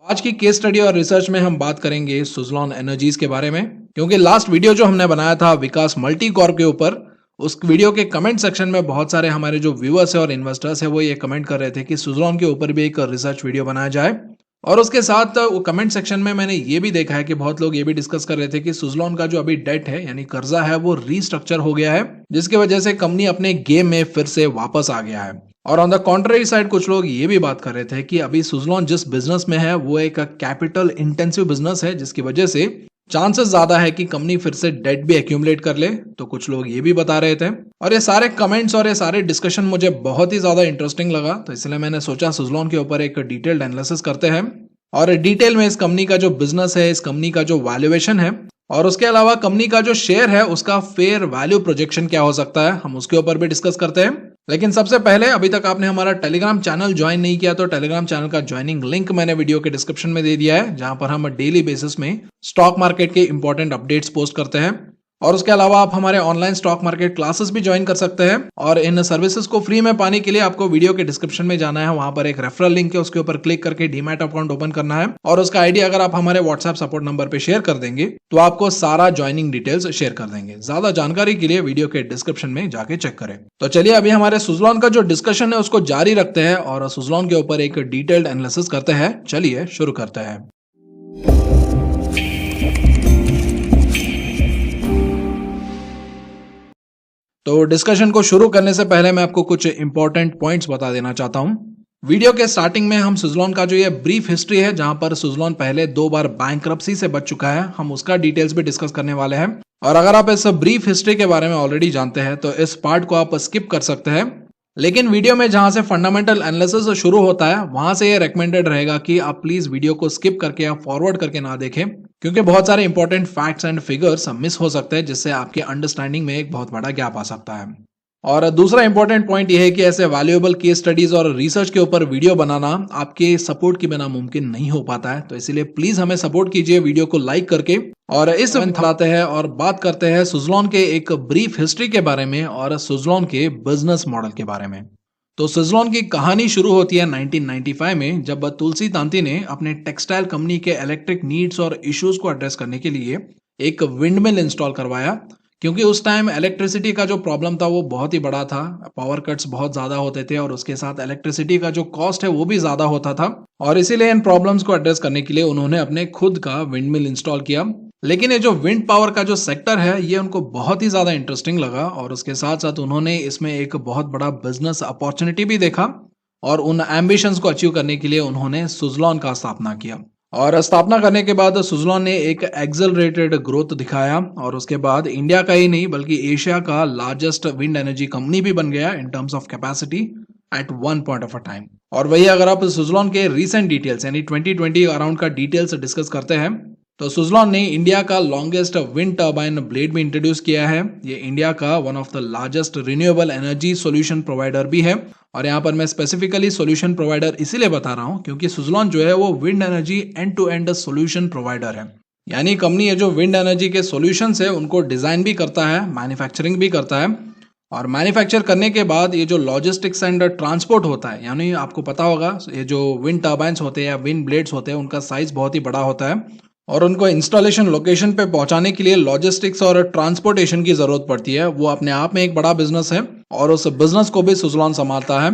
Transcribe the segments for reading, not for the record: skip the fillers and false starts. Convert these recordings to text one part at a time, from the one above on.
आज की case study और रिसर्च में हम बात करेंगे सुजलॉन एनर्जीज के बारे में, क्योंकि लास्ट वीडियो जो हमने बनाया था विकास मल्टी कॉर्प के ऊपर, उस वीडियो के कमेंट सेक्शन में बहुत सारे हमारे जो व्यूअर्स है और इन्वेस्टर्स है वो ये कमेंट कर रहे थे कि सुजलॉन के ऊपर भी एक रिसर्च वीडियो बनाया जाए। और उसके साथ वो कमेंट सेक्शन में मैंने ये भी देखा है कि बहुत लोग ये भी डिस्कस कर रहे थे कि सुजलॉन का जो अभी डेट है यानी कर्जा है वो रीस्ट्रक्चर हो गया है, जिसकी वजह से कंपनी अपने गेम में फिर से वापस आ गया है। और ऑन द कॉन्ट्ररी साइड कुछ लोग ये भी बात कर रहे थे कि अभी सुजलॉन जिस बिजनेस में है वो एक कैपिटल इंटेंसिव बिजनेस है, जिसकी वजह से चांसेस ज्यादा है कि कंपनी फिर से डेट भी एक्यूमुलेट कर ले। तो कुछ लोग ये भी बता रहे थे और ये सारे कमेंट्स और ये सारे डिस्कशन मुझे बहुत ही ज्यादा इंटरेस्टिंग लगा, तो इसलिए मैंने सोचा सुजलॉन के ऊपर एक डिटेल्ड एनालिसिस करते हैं और डिटेल में इस कंपनी का जो बिजनेस है, इस कंपनी का जो वैल्यूएशन है और उसके अलावा कंपनी का जो शेयर है उसका फेयर वैल्यू प्रोजेक्शन क्या हो सकता है, हम उसके ऊपर भी डिस्कस करते हैं। लेकिन सबसे पहले, अभी तक आपने हमारा टेलीग्राम चैनल ज्वाइन नहीं किया तो टेलीग्राम चैनल का ज्वाइनिंग लिंक मैंने वीडियो के डिस्क्रिप्शन में दे दिया है, जहां पर हम डेली बेसिस में स्टॉक मार्केट के इंपॉर्टेंट अपडेट्स पोस्ट करते हैं। और उसके अलावा आप हमारे ऑनलाइन स्टॉक मार्केट क्लासेस भी ज्वाइन कर सकते हैं और इन सर्विसेज को फ्री में पाने के लिए आपको वीडियो के डिस्क्रिप्शन में जाना है, वहां पर एक रेफरल लिंक है, उसके ऊपर क्लिक करके डीमैट अकाउंट ओपन करना है और उसका आईडी अगर आप हमारे व्हाट्सएप सपोर्ट नंबर पे शेयर कर देंगे तो आपको सारा ज्वाइनिंग डिटेल्स शेयर कर देंगे। ज्यादा जानकारी के लिए वीडियो के डिस्क्रिप्शन में जाके चेक करें। तो चलिए अभी हमारे सुजलॉन का जो डिस्कशन है उसको जारी रखते हैं और सुजलॉन के ऊपर एक डिटेल्ड एनालिसिस करते हैं। चलिए शुरू करते हैं। तो डिस्कशन को शुरू करने से पहले मैं आपको कुछ इंपॉर्टेंट पॉइंट्स बता देना चाहता हूं। वीडियो के स्टार्टिंग में हम सुजलॉन का जो ये ब्रीफ हिस्ट्री है, जहां पर सुजलॉन पहले 2 बार बैंकरप्सी से बच चुका है, हम उसका डिटेल्स भी डिस्कस करने वाले हैं। और अगर आप इस ब्रीफ हिस्ट्री के बारे में ऑलरेडी जानते हैं तो इस पार्ट को आप स्किप कर सकते हैं, लेकिन वीडियो में जहां से फंडामेंटल एनालिसिस शुरू होता है वहां से ये रेकमेंडेड रहेगा कि आप प्लीज वीडियो को स्किप करके या फॉरवर्ड करके ना देखें, क्योंकि बहुत सारे important facts and figures miss हो सकते हैं, जिससे आपके अंडरस्टैंडिंग में एक बहुत बड़ा गैप आ सकता है। और दूसरा इंपॉर्टेंट पॉइंट यह है कि ऐसे वैल्यूएबल केस स्टडीज और रिसर्च के ऊपर वीडियो बनाना आपके सपोर्ट के बिना मुमकिन नहीं हो पाता है, तो इसीलिए प्लीज हमें सपोर्ट कीजिए वीडियो को लाइक करके। और इस आते हैं और बात करते हैं सुजलॉन के एक ब्रीफ हिस्ट्री के बारे में और सुजलॉन के बिजनेस मॉडल के बारे में। तो सुजलॉन की कहानी शुरू होती है 1995 में, जब तुलसी तांती ने अपने टेक्सटाइल कंपनी के इलेक्ट्रिक नीड्स और इश्यूज को एड्रेस करने के लिए एक विंड मिल इंस्टॉल करवाया, क्योंकि उस टाइम इलेक्ट्रिसिटी का जो प्रॉब्लम था वो बहुत ही बड़ा था। पावर कट्स बहुत ज्यादा होते थे और उसके साथ इलेक्ट्रिसिटी का जो कॉस्ट है वो भी ज्यादा होता था, और इसीलिए इन प्रॉब्लम्स को एड्रेस करने के लिए उन्होंने अपने खुद का विंड मिल इंस्टॉल किया। लेकिन ये जो विंड पावर का जो सेक्टर है ये उनको बहुत ही ज्यादा इंटरेस्टिंग लगा और उसके साथ साथ उन्होंने इसमें एक बहुत बड़ा बिजनेस अपॉर्चुनिटी भी देखा और उन एम्बिशंस को अचीव करने के लिए उन्होंने सुजलॉन का स्थापना किया। और स्थापना करने के बाद सुजलॉन ने एक एक्सेलरेटेड ग्रोथ दिखाया और उसके बाद इंडिया का ही नहीं बल्कि एशिया का लार्जेस्ट विंड एनर्जी कंपनी भी बन गया in terms of capacity eight one point of a time. और वही अगर आप सुजलॉन के रीसेंट डिटेल्स यानी 2020 अराउंड का डिटेल्स डिस्कस करते हैं तो सुजलॉन ने इंडिया का लॉन्गेस्ट विंड टर्बाइन ब्लेड भी इंट्रोड्यूस किया है। ये इंडिया का one of the largest renewable energy solution provider भी है। और यहाँ पर मैं स्पेसिफिकली सॉल्यूशन प्रोवाइडर इसीलिए बता रहा हूँ क्योंकि सुजलॉन जो है वो wind energy end to end solution provider है, यानी कंपनी है जो विंड एनर्जी के सॉल्यूशंस है उनको डिजाइन भी करता है, मैन्युफैक्चरिंग भी करता है, और मैन्युफैक्चर करने के बाद ये जो लॉजिस्टिक्स एंड ट्रांसपोर्ट होता है, यानी आपको पता होगा ये जो विंड टर्बाइंस होते हैं या विंड ब्लेड्स होते हैं उनका साइज बहुत ही बड़ा होता है और उनको इंस्टॉलेशन लोकेशन पे पहुंचाने के लिए लॉजिस्टिक्स और ट्रांसपोर्टेशन की जरूरत पड़ती है। वो अपने आप में एक बड़ा बिजनेस है और उस बिजनेस को भी सुजलॉन संभालता है।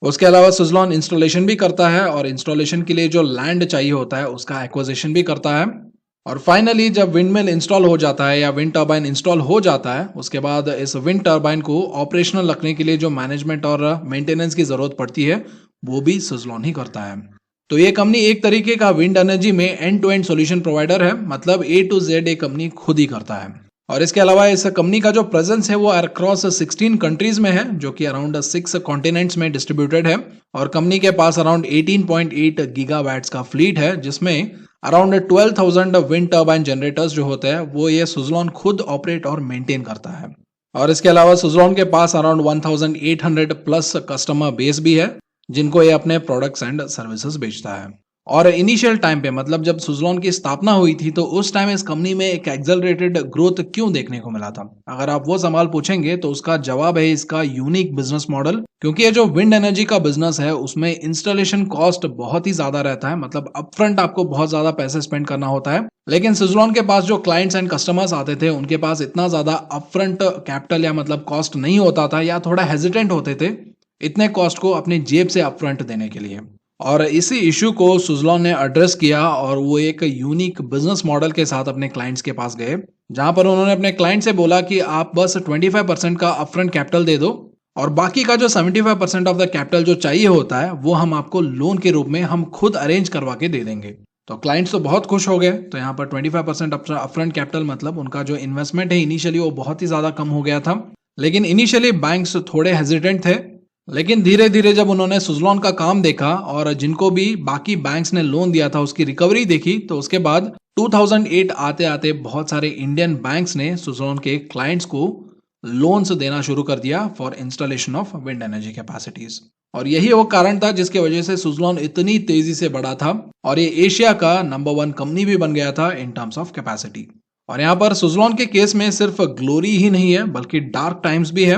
उसके अलावा सुजलॉन इंस्टॉलेशन भी करता है और इंस्टॉलेशन के लिए जो लैंड चाहिए होता है उसका एक्विजिशन भी करता है। और फाइनली जब विंड मिल इंस्टॉल हो जाता है या विंड टर्बाइन इंस्टॉल हो जाता है उसके बाद इस विंड टर्बाइन को ऑपरेशनल रखने के लिए जो मैनेजमेंट और मेंटेनेंस की जरूरत पड़ती है वो भी सुजलॉन ही करता है। तो ये कंपनी एक तरीके का विंड एनर्जी में end to end solution provider है, मतलब ए टू जेड ये कंपनी खुद ही करता है। और इसके अलावा इस कंपनी का जो प्रेजेंस है वो अक्रॉस 16 कंट्रीज में है, जो कि अराउंड 6 कॉन्टिनेंट्स में डिस्ट्रीब्यूटेड है। और कंपनी के पास अराउंड 18.8 गीगावाट्स का फ्लीट है, जिसमें अराउंड 12,000 विंड टर्बाइन जनरेटर्स जो होते हैं वो ये सुजलॉन खुद ऑपरेट और मेंटेन करता है। और इसके अलावा सुजलॉन के पास अराउंड 1,800 प्लस कस्टमर बेस भी है जिनको ये अपने प्रोडक्ट्स एंड सर्विसेज बेचता है। और इनिशियल टाइम पे मतलब जब सुज़लॉन की स्थापना हुई थी तो उस टाइम इस कंपनी में एक एक्सेलरेटेड ग्रोथ क्यों देखने को मिला था? अगर आप वो सवाल पूछेंगे तो उसका जवाब है इसका यूनिक बिजनेस मॉडल। क्योंकि ये जो विंड एनर्जी का बिजनेस है उसमें इंस्टॉलेशन कॉस्ट बहुत ही ज्यादा रहता है, मतलब अपफ्रंट आपको बहुत ज्यादा पैसे स्पेंड करना होता है। लेकिन सुज़लॉन के पास जो क्लाइंट्स एंड कस्टमर्स आते थे उनके पास इतना ज्यादा अपफ्रंट कैपिटल या मतलब कॉस्ट नहीं होता था, या थोड़ा हेजिटेंट होते थे इतने कॉस्ट को अपनी जेब से अपफ्रंट देने के लिए। और इसी इशू को सुज़लॉन ने एड्रेस किया और वो एक यूनिक बिजनेस मॉडल के साथ अपने क्लाइंट्स के पास गए, जहां पर उन्होंने अपने क्लाइंट से बोला कि आप बस 25% का अपफ्रंट कैपिटल दे दो और बाकी का जो 75% ऑफ द कैपिटल जो चाहिए होता है वो हम आपको लोन के रूप में हम खुद अरेंज करवा के दे देंगे। तो क्लाइंट्स तो बहुत खुश हो गए। तो यहाँ पर 25% अपफ्रंट कैपिटल मतलब उनका जो इन्वेस्टमेंट है इनिशियली वो बहुत ही ज्यादा कम हो गया था। लेकिन इनिशियली बैंक्स थोड़े हेजिटेंट थे, लेकिन धीरे धीरे जब उन्होंने सुज़लॉन का काम देखा और जिनको भी बाकी बैंक्स ने लोन दिया था उसकी रिकवरी देखी, तो उसके बाद 2008 आते आते बहुत सारे इंडियन बैंक्स ने सुज़लॉन के क्लाइंट्स को लोन्स देना शुरू कर दिया for installation of wind energy capacities. और यही वो कारण था जिसकी वजह से सुज़लॉन इतनी तेजी से बढ़ा था और ये एशिया का नंबर 1 कंपनी भी बन गया था इन टर्म्स ऑफ कैपेसिटी। और यहाँ पर सुज़लॉन के केस में सिर्फ ग्लोरी ही नहीं है बल्कि डार्क टाइम्स भी है।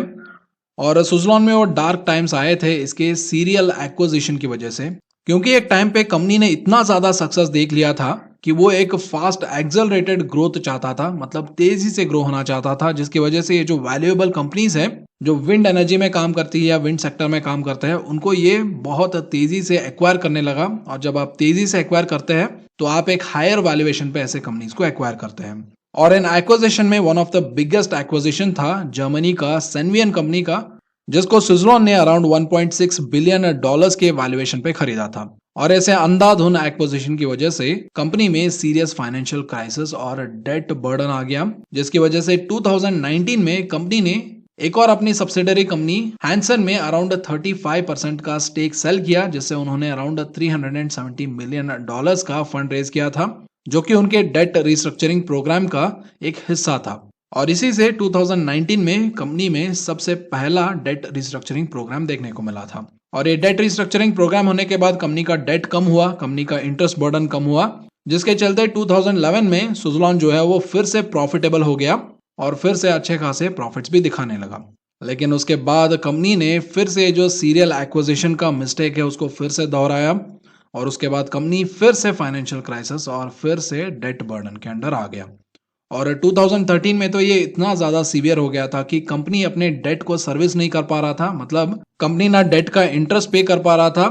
और सुज़लॉन में वो डार्क टाइम्स आए थे इसके सीरियल एक्विजिशन की वजह से, क्योंकि एक टाइम पे कंपनी ने इतना ज्यादा सक्सेस देख लिया था कि वो एक फास्ट एक्सेलरेटेड ग्रोथ चाहता था, मतलब तेजी से ग्रो होना चाहता था, जिसकी वजह से ये जो वैल्यूएबल कंपनीज है जो विंड एनर्जी में काम करती है या विंड सेक्टर में काम करते हैं उनको ये बहुत तेजी से एक्वायर करने लगा। और जब आप तेजी से एक्वायर करते हैं तो आप एक हायर वैल्यूएशन पे ऐसे कंपनीज को एक्वायर करते हैं। और इन एक्विजिशन में one of the biggest acquisition था जर्मनी का सेनवियन कंपनी का, जिसको सुज़लॉन ने अराउंड 1.6 बिलियन डॉलर्स के वैल्यूएशन पे खरीदा था। और ऐसे अंधाधुन एक्विजिशन की वजह से कंपनी में सीरियस फाइनेंशियल क्राइसिस और डेट बर्डन आ गया, जिसकी वजह से 2019 में कंपनी ने एक और अपनी सब्सिडरी कंपनी हैंसन में अराउंड 35% का स्टेक सेल किया, जिससे उन्होंने अराउंड 370 मिलियन डॉलर्स का फंड रेज किया था, जो कि उनके डेट रिस्ट्रक्चरिंग प्रोग्राम का एक हिस्सा था। और इसी से 2019 में कंपनी में सबसे पहला डेट रिस्ट्रक्चरिंग प्रोग्राम देखने को मिला था। और ये डेट रिस्ट्रक्चरिंग प्रोग्राम होने के बाद कंपनी का डेट कम हुआ, कंपनी का इंटरेस्ट बर्डन कम हुआ, जिसके चलते 2011 में सुज़लॉन जो है वो फिर से प्रॉफिटेबल हो गया और फिर से अच्छे खासे प्रॉफिट्स भी दिखाने लगा। लेकिन उसके बाद कंपनी ने फिर से जो सीरियल एक्विजिशन का मिस्टेक है उसको फिर से दोहराया और उसके बाद कंपनी फिर से फाइनेंशियल क्राइसिस और फिर से डेट बर्डन के अंडर आ गया। और 2013 में तो ये इतना ज्यादा सीवियर हो गया था कि कंपनी अपने डेट को सर्विस नहीं कर पा रहा था, मतलब कंपनी ना डेट का इंटरेस्ट पे कर पा रहा था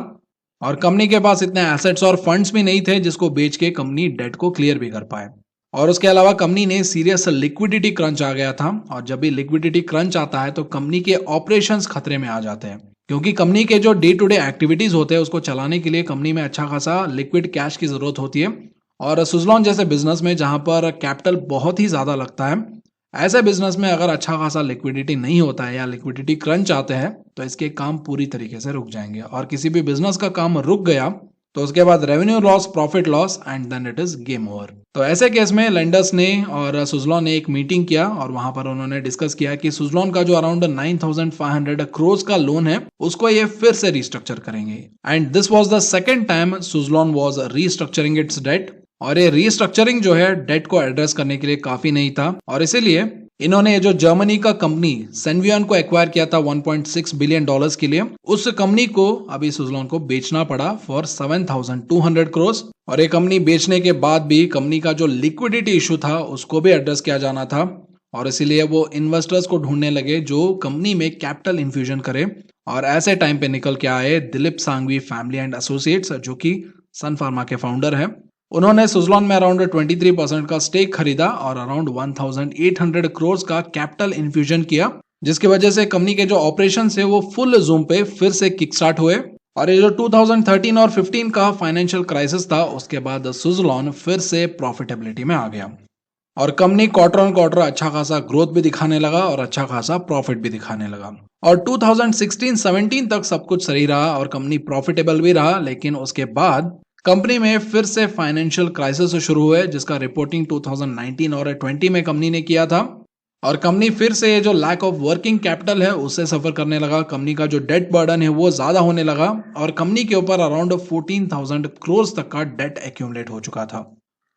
और कंपनी के पास इतने एसेट्स और फंड्स भी नहीं थे जिसको बेच के कंपनी डेट को क्लियर भी कर पाए। और उसके अलावा कंपनी ने सीरियस लिक्विडिटी क्रंच आ गया था। और जब भी लिक्विडिटी क्रंच आता है तो कंपनी के ऑपरेशंस खतरे में आ जाते हैं, क्योंकि कंपनी के जो डे टू डे एक्टिविटीज होते हैं उसको चलाने के लिए कंपनी में अच्छा खासा लिक्विड कैश की जरूरत होती है। और सुज़लॉन जैसे बिजनेस में जहां पर कैपिटल बहुत ही ज्यादा लगता है, ऐसे बिजनेस में अगर अच्छा खासा लिक्विडिटी नहीं होता है या लिक्विडिटी क्रंच आते हैं तो इसके काम पूरी तरीके से रुक जाएंगे। और किसी भी बिजनेस का काम रुक गया तो उसके बाद revenue loss, profit loss and then it is game over. तो ऐसे केस में लेंडर्स ने और सुज़लॉन ने एक मीटिंग किया और वहां पर उन्होंने डिस्कस किया कि सुज़लॉन का जो अराउंड 9,500 करोड़ का लोन है उसको ये फिर से रिस्ट्रक्चर करेंगे। And this was the second time Suzlon was restructuring its debt. और ये रीस्ट्रक्चरिंग जो है डेट को एड्रेस करने के लिए काफी नहीं था और इसीलिए इन्होंने ये जो जर्मनी का कंपनी सेनवियन को एक्वायर किया था 1.6 बिलियन डॉलर्स के लिए, उस कंपनी को अभी सुज़लॉन को बेचना पड़ा फॉर 7,200 करोड़। और ये कंपनी बेचने के बाद भी कंपनी का जो लिक्विडिटी इशू था उसको भी एड्रेस किया जाना था और इसीलिए वो इन्वेस्टर्स को ढूंढने लगे जो कंपनी में कैपिटल इन्फ्यूजन करे। और ऐसे टाइम पे निकल के आए Dilip Sanghvi family and associates, जो कि सन फार्मा के फाउंडर है। उन्होंने सुज़लॉन में अराउंड 23% का स्टेक खरीदा और अराउंड 1,800 करोड़ का कैपिटल इन्फ्यूजन किया, जिसकी वजह से कंपनी के जो ऑपरेशन है वो फुल जूम पे फिर से किक स्टार्ट हुए। और ये जो 2013 और 15 का फाइनेंशियल क्राइसिस था उसके बाद सुज़लॉन फिर से प्रॉफिटेबिलिटी में आ गया और कंपनी क्वार्टर ऑन क्वार्टर अच्छा खासा ग्रोथ भी दिखाने लगा और अच्छा खासा प्रॉफिट भी दिखाने लगा। और 2016-17 तक सब कुछ सही रहा और कंपनी प्रॉफिटेबल भी रहा। लेकिन उसके बाद कंपनी में फिर से फाइनेंशियल क्राइसिस शुरू हुए, जिसका रिपोर्टिंग 2019 और 20 में कंपनी ने किया था। और कंपनी फिर से ये जो लैक ऑफ वर्किंग कैपिटल है उससे सफर करने लगा। कंपनी का जो डेट बर्डन है वो ज्यादा होने लगा और कंपनी के ऊपर अराउंड 14,000 करोड़ तक का डेट एक्यूमुलेट हो चुका था।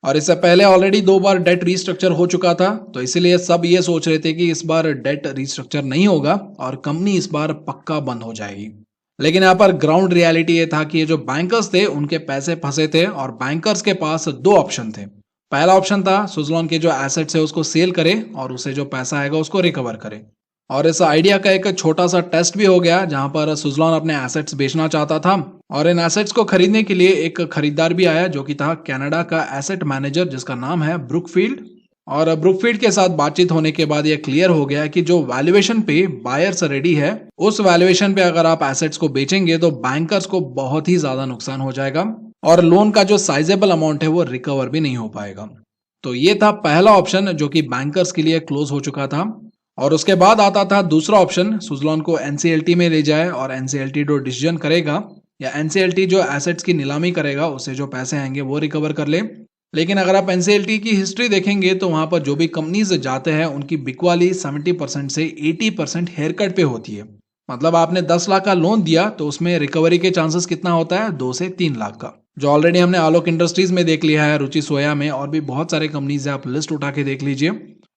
और इससे पहले ऑलरेडी 2 बार डेट रिस्ट्रक्चर हो चुका था, तो इसीलिए सब ये सोच रहे थे कि इस बार डेट रिस्ट्रक्चर नहीं होगा और कंपनी इस बार पक्का बंद हो जाएगी। लेकिन यहाँ पर ग्राउंड रियलिटी ये था कि ये जो बैंकर्स थे उनके पैसे फंसे थे और बैंकर्स के पास 2 ऑप्शन थे। पहला ऑप्शन था सुजलॉन के जो एसेट्स है उसको सेल करे और उसे जो पैसा आएगा उसको रिकवर करे। और इस आइडिया का एक छोटा सा टेस्ट भी हो गया जहां पर सुजलॉन अपने एसेट्स बेचना चाहता था और इन एसेट्स को खरीदने के लिए एक खरीदार भी आया जो कि था कनाडा का एसेट मैनेजर जिसका नाम है ब्रुकफील्ड। और ब्रुकफील्ड के साथ बातचीत होने के बाद ये क्लियर हो गया कि जो वैल्यूएशन पे बायर्स रेडी है उस वैल्यूएशन पे अगर आप एसेट्स को बेचेंगे तो बैंकर्स को बहुत ही ज्यादा नुकसान हो जाएगा और लोन का जो साइजेबल अमाउंट है वो रिकवर भी नहीं हो पाएगा। तो ये था पहला ऑप्शन जो कि बैंकर्स के लिए क्लोज हो चुका था। और उसके बाद आता था दूसरा ऑप्शन, सुजलॉन को एनसीएलटी में ले जाए और एनसीएलटी जो डिसीजन करेगा या एनसीएलटी जो एसेट्स की नीलामी करेगा उससे जो पैसे आएंगे वो रिकवर कर ले। लेकिन अगर आप एनसीएलटी की हिस्ट्री देखेंगे तो वहां पर जो भी कंपनीज जाते हैं उनकी बिकवाली 70% से 80% हेयर कट पे होती है। मतलब आपने 10 लाख का लोन दिया तो उसमें रिकवरी के चांसेस कितना होता है, 2 से 3 लाख का, जो ऑलरेडी हमने आलोक इंडस्ट्रीज में देख लिया है, रुचि सोया में, और भी बहुत सारे कंपनीज है, आप लिस्ट उठा के देख लीजिए,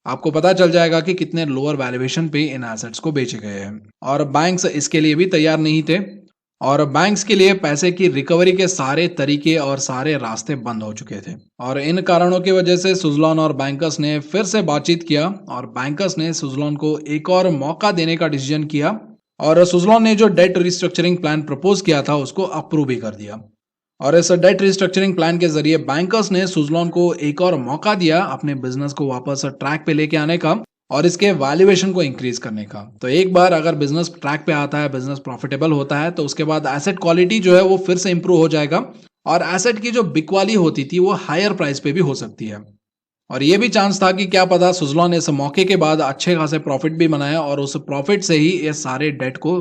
आपको पता चल जाएगा कि कितने लोअर वैल्यूएशन पे इन एसेट्स को बेचे गए हैं। और बैंक्स इसके लिए भी तैयार नहीं थे और बैंक्स के लिए पैसे की रिकवरी के सारे तरीके और सारे रास्ते बंद हो चुके थे। और इन कारणों की वजह से सुजलॉन और बैंकर्स ने फिर से बातचीत किया और बैंकर्स ने सुजलॉन को एक और मौका देने का डिसीजन किया और सुजलॉन ने जो डेट रिस्ट्रक्चरिंग प्लान प्रपोज किया था उसको अप्रूव भी कर दिया। और इस डेट रिस्ट्रक्चरिंग प्लान के जरिए बैंकर्स ने सुजलॉन को एक और मौका दिया अपने बिजनेस को वापस ट्रैक पे लेके आने का और इसके वैल्यूएशन को इंक्रीज करने का। तो एक बार अगर बिजनेस ट्रैक पे आता है, बिजनेस प्रॉफिटेबल होता है, तो उसके बाद एसेट क्वालिटी जो है वो फिर से इंप्रूव हो जाएगा और एसेट की जो बिकवाली होती थी वो हायर प्राइस पे भी हो सकती है। और ये भी चांस था कि क्या पता सुजलॉन ने इस मौके के बाद अच्छे खासे प्रॉफिट भी बनाया और उस प्रॉफिट से ही ये सारे डेट को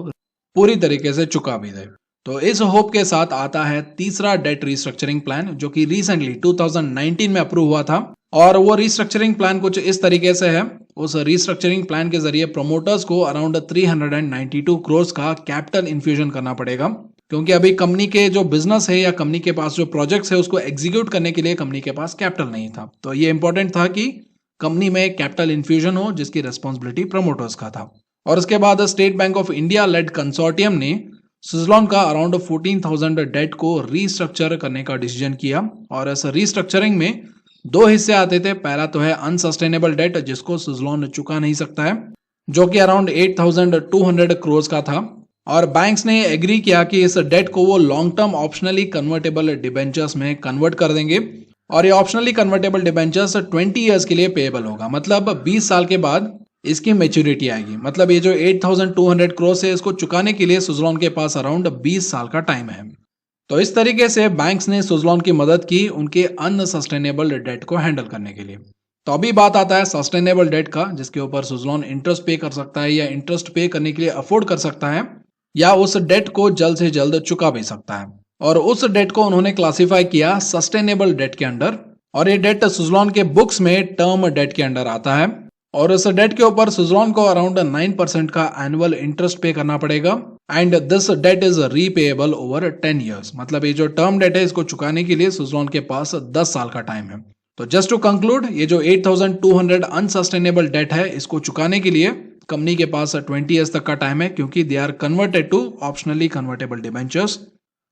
पूरी तरीके से चुका भी दे। तो इस होप के साथ आता है तीसरा डेट रिस्ट्रक्चरिंग प्लान जो कि रिसेंटली 2019 में अप्रूव हुआ था। और वो रिस्ट्रक्चरिंग प्लान कुछ इस तरीके से है। उस रिस्ट्रक्चरिंग प्लान के जरिए प्रमोटर्स को अराउंड 392 करोड़ का कैपिटल इन्फ्यूजन करना पड़ेगा, क्योंकि अभी कंपनी के जो बिजनेस है या कंपनी के पास जो प्रोजेक्ट्स है उसको एग्जीक्यूट करने के लिए कंपनी के पास कैपिटल नहीं था। तो ये इंपॉर्टेंट था कि कंपनी में कैपिटल इन्फ्यूजन हो जिसकी रेस्पॉन्सिबिलिटी प्रमोटर्स का था। और उसके बाद state bank of India lead consortium ने सुजलॉन का अराउंड 14,000 डेट को रीस्ट्रक्चर करने का डिसीजन किया। और इस रीस्ट्रक्चरिंग में 2 हिस्से आते थे। पहला तो है अनसस्टेनेबल डेट जिसको सुजलॉन चुका नहीं सकता है, जो कि अराउंड 8,200 करोड़ का था। और बैंक्स ने एग्री किया कि इस डेट को वो long term optionally convertible debentures में कन्वर्ट कर देंगे और ये ऑप्शनली कन्वर्टेबल डिबेंचर्स 20 ईयर्स के लिए पेएबल होगा। मतलब 20 साल के बाद इसकी मेच्योरिटी आएगी। मतलब ये जो 8,200 करोड़ है इसको चुकाने के लिए सुजलॉन के पास अराउंड 20 साल का टाइम है। तो इस तरीके से बैंक्स ने सुजलॉन की मदद की उनके अनसस्टेनेबल डेट को हैंडल करने के लिए। तो अभी बात आता है सस्टेनेबल डेट का, जिसके ऊपर सुजलॉन इंटरेस्ट पे कर सकता है या इंटरेस्ट पे करने के लिए अफोर्ड कर सकता है या उस डेट को जल्द से जल्द चुका भी सकता है। और उस डेट को उन्होंने क्लासिफाई किया सस्टेनेबल डेट के अंडर। और ये डेट सुजलॉन के बुक्स में टर्म डेट के अंडर आता है और इस डेट के ऊपर सुजलॉन को अराउंड 9% का एनुअल इंटरेस्ट पे करना पड़ेगा and this debt is repayable over 10 years. मतलब ये जो टर्म डेट है इसको चुकाने के लिए सुजलॉन के पास 10 साल का टाइम है। तो जस्ट टू कंक्लूड, ये जो 8,200 अनसस्टेनेबल डेट है इसको चुकाने के लिए कंपनी के पास 20 ईयर्स तक का टाइम है, क्योंकि they are converted to optionally convertible debentures,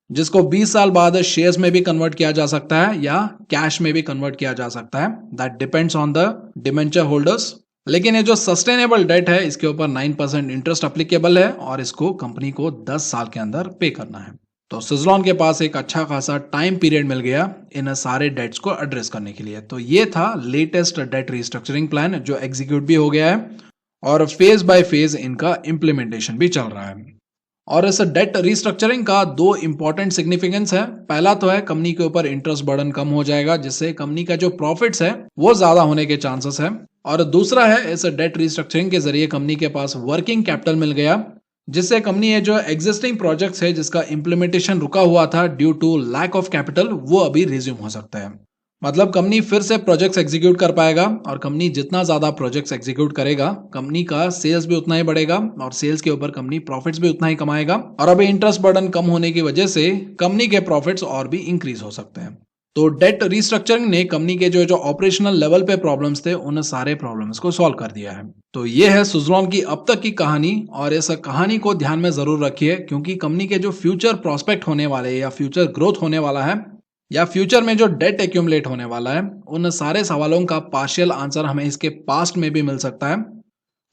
जिसको 20 साल बाद शेयर्स में भी कन्वर्ट किया जा सकता है या कैश में भी कन्वर्ट किया जा सकता है। That depends on the debenture holders. लेकिन ये जो सस्टेनेबल डेट है इसके ऊपर 9% इंटरेस्ट अप्लीकेबल है और इसको कंपनी को 10 साल के अंदर पे करना है। तो सुजलॉन के पास एक अच्छा खासा टाइम पीरियड मिल गया इन सारे डेट्स को एड्रेस करने के लिए। तो ये था लेटेस्ट डेट रिस्ट्रक्चरिंग प्लान जो एग्जीक्यूट भी हो गया है और फेज बाय फेज इनका इंप्लीमेंटेशन भी चल रहा है। और इस डेट रिस्ट्रक्चरिंग का 2 इंपॉर्टेंट सिग्निफिकेंस है। पहला तो है कंपनी के ऊपर इंटरेस्ट बर्डन कम हो जाएगा, जिससे कंपनी का जो प्रॉफिट्स है वो ज्यादा होने के चांसेस है। और दूसरा है इस डेट रिस्ट्रक्चरिंग के जरिए कंपनी के पास वर्किंग कैपिटल मिल गया, जिससे कंपनी जो एग्जिस्टिंग प्रोजेक्ट्स है जिसका इंप्लीमेंटेशन रुका हुआ था due to lack of capital वो अभी रिज्यूम हो सकता है। मतलब कंपनी फिर से प्रोजेक्ट्स एग्जीक्यूट कर पाएगा, और कंपनी जितना ज्यादा प्रोजेक्ट्स एग्जीक्यूट करेगा कंपनी का सेल्स भी उतना ही बढ़ेगा, और सेल्स के ऊपर कंपनी प्रॉफिट्स भी उतना ही कमाएगा। और अभी इंटरेस्ट बर्डन कम होने की वजह से कंपनी के प्रॉफिट्स और भी इंक्रीज हो सकते हैं। तो डेट रिस्ट्रक्चरिंग ने कंपनी के जो जो ऑपरेशनल लेवल पे प्रॉब्लम्स थे उन सारे प्रॉब्लम्स को सॉल्व कर दिया है। तो ये है सुज़लोन की अब तक की कहानी, और इस कहानी को ध्यान में जरूर रखिए, क्योंकि कंपनी के जो फ्यूचर प्रोस्पेक्ट होने वाले या फ्यूचर ग्रोथ होने वाला है या फ्यूचर में जो डेट एक्यूमुलेट होने वाला है, उन सारे सवालों का पार्शियल आंसर हमें इसके पास्ट में भी मिल सकता है।